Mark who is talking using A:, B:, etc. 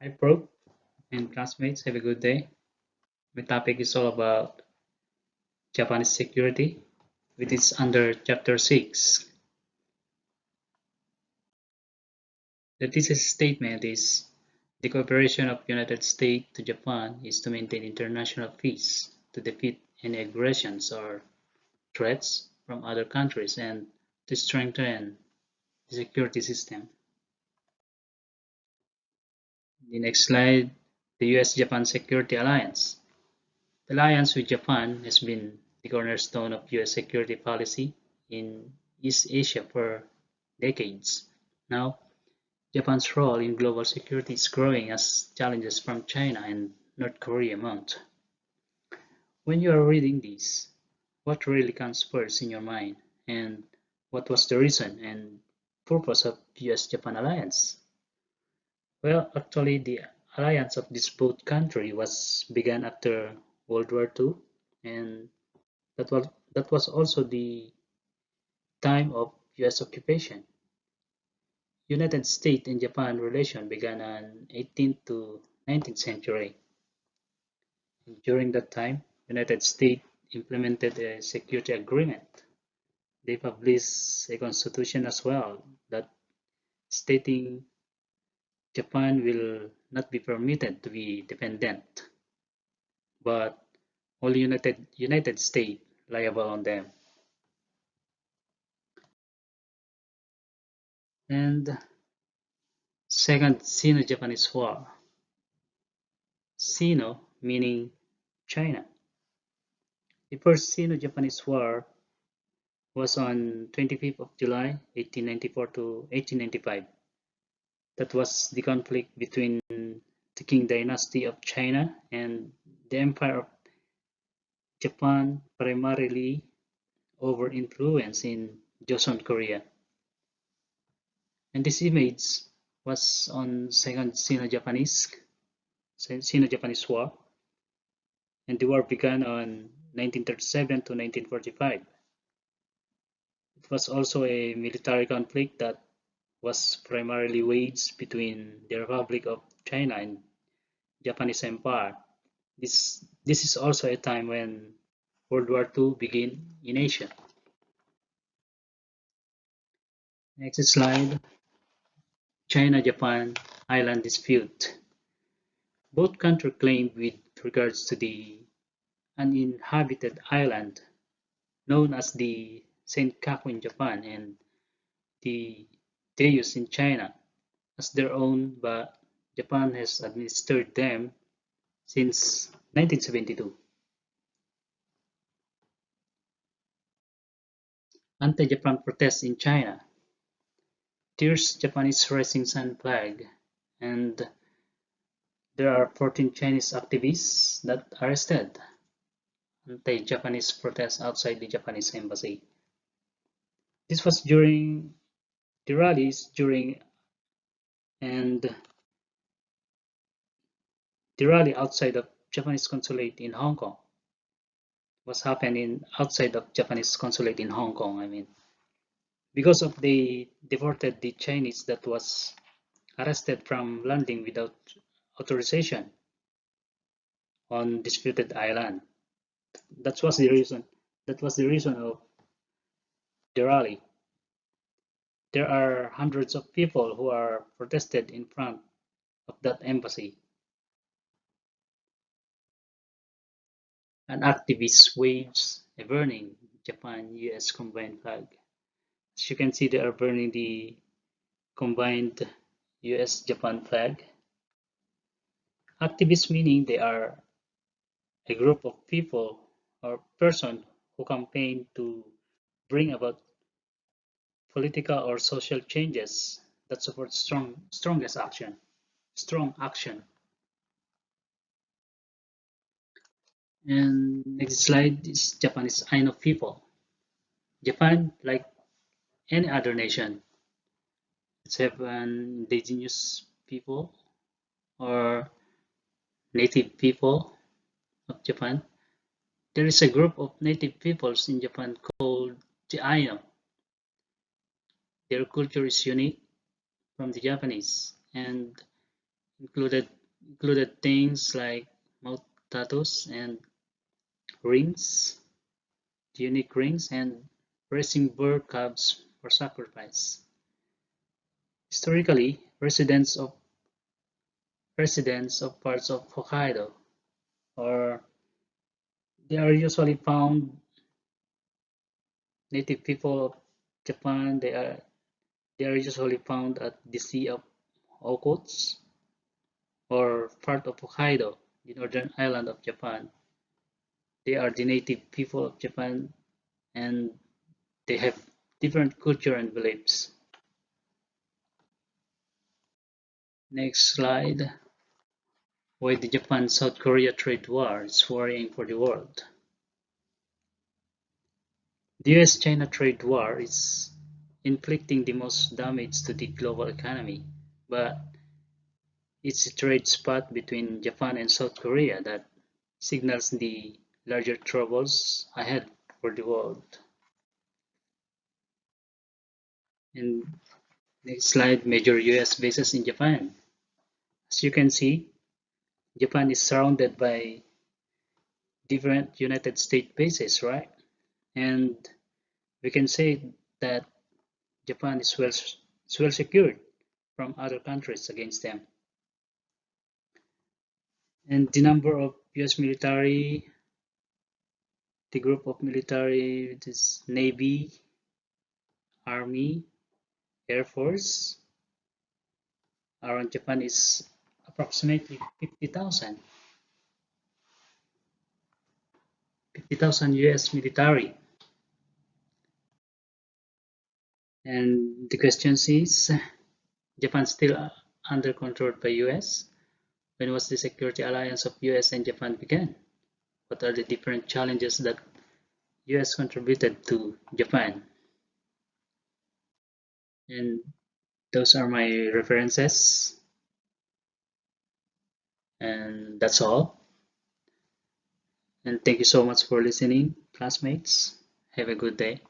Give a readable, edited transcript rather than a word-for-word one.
A: Hi, Pro and classmates. Have a good day. My topic is all about Japanese security, which is under Chapter 6. The thesis statement is the cooperation of United States to Japan is to maintain international peace, to defeat any aggressions or threats from other countries, and to strengthen the security system. The next slide, the US-Japan Security Alliance. The alliance with Japan has been the cornerstone of US security policy in East Asia for decades. Now, Japan's role in global security is growing as challenges from China and North Korea mount. When you are reading this, what really comes first in your mind, and what was the reason and purpose of US-Japan alliance? Well, actually, the alliance of these both countries was began after World War II, and that was also the time of US occupation. United States and Japan relation began in 18th to 19th century. During that time, United States implemented a security agreement. They published a constitution as well that stating Japan will not be permitted to be dependent, but only United States liable on them. And Second Sino-Japanese War. Sino meaning China. The First Sino-Japanese War was on 25th of July 1894 to 1895. That was the conflict between the Qing dynasty of China and the Empire of Japan, primarily over influence in Joseon, Korea. And this image was on Second Sino-Japanese War, and the war began on 1937 to 1945. It was also a military conflict that was primarily waged between the Republic of China and Japanese Empire. This is also a time when World War II began in Asia. Next slide, China-Japan island dispute. Both countries claimed with regards to the uninhabited island known as the Senkaku in Japan and the Deus in China as their own, but Japan has administered them since 1972. Anti-Japan protests in China. Tears Japanese Rising Sun flag, and there are 14 Chinese activists that arrested. Anti-Japanese protests outside the Japanese embassy. This was during the rallies during and the rally outside of Japanese consulate in Hong Kong was happening outside of Japanese consulate in Hong Kong. I mean, because of they deported the Chinese that was arrested from landing without authorization on disputed island. That was the reason. That was the reason of the rally. There are hundreds of people who are protested in front of that embassy. An activist waves a burning Japan-US combined flag. As you can see, they are burning the combined US-Japan flag. Activists meaning they are a group of people or person who campaign to bring about political or social changes that support strong action. And next slide is Japanese Aino people. Japan, like any other nation, it's have an indigenous people or native people of Japan. There is a group of native peoples in Japan called the Aino. Their culture is unique from the Japanese, and included included things like mouth tattoos and rings, unique rings, and raising boar calves for sacrifice. Historically, residents of parts of Hokkaido, or they are usually found native people of Japan. They are usually found at the Sea of Okhotsk or part of Hokkaido, the northern island of Japan. They are the native people of Japan, and they have different culture and beliefs. Next slide. Why the Japan-South Korea trade war is worrying for the world. The US-China trade war is inflicting the most damage to the global economy, but it's a trade spot between Japan and South Korea that signals the larger troubles ahead for the world. And next slide, major US bases in Japan. As you can see, Japan is surrounded by different United States bases, right? And we can say that Japan is well secured from other countries against them. And the number of US military, the group of military, this Navy, Army, Air Force around Japan is approximately 50,000. 50,000 US military. And the question is, Japan still under control by US? When was the security alliance of US and Japan began? What are the different challenges that US contributed to Japan? And those are my references. And that's all. And thank you so much for listening, classmates. Have a good day.